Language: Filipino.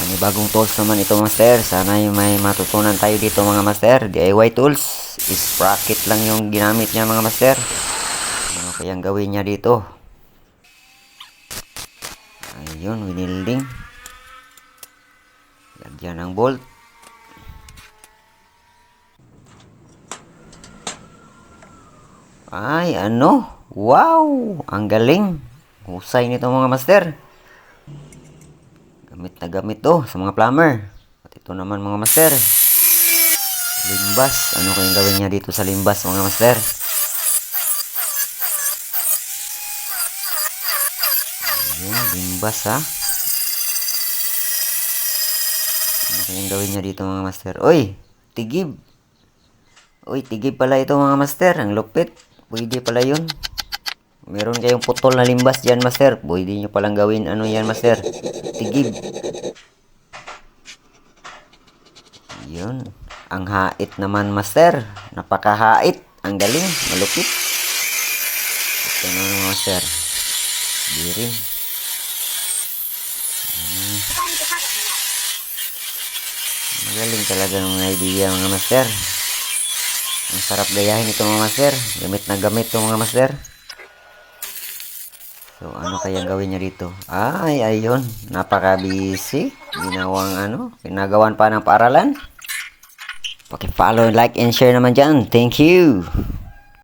May bagong tools naman ito, master. Sana yung may matutunan tayo dito, mga master. DIY tools. Sprocket lang yung ginamit niya, mga master. Ano kayang gawin niya dito? Ayun, winilding. Lagyan ng bolt. Ay, ano? Wow! Ang galing. Husay nito, mga master. Gamit na gamit to sa mga plumber. At ito naman, mga master. Limbas. Ano kayang gawin niya dito sa limbas, mga master? Ayun, limbas, ha? Ano kayang gawin niya dito, mga master? Uy! Tigib! Uy, tigib pala ito, mga master. Ang lupit. Pwede pala yun. Meron kayong putol na limbas dyan, master. Pwede nyo palang gawin. Ano yan, master? Tigib. Yun. Ang hait naman, master. Napakahait. Ang galing. Malupit. Ito naman, master. Biring. Magaling talaga ng mga idea, mga master. Ang sarap gayahin ito, mga master. Gamit na gamit ito, mga master. So, ano kayang gawin niya dito? Ay, ayun. Napaka-busy. Ginagawan pa ng paaralan. Paki-follow, like, and share naman dyan. Thank you.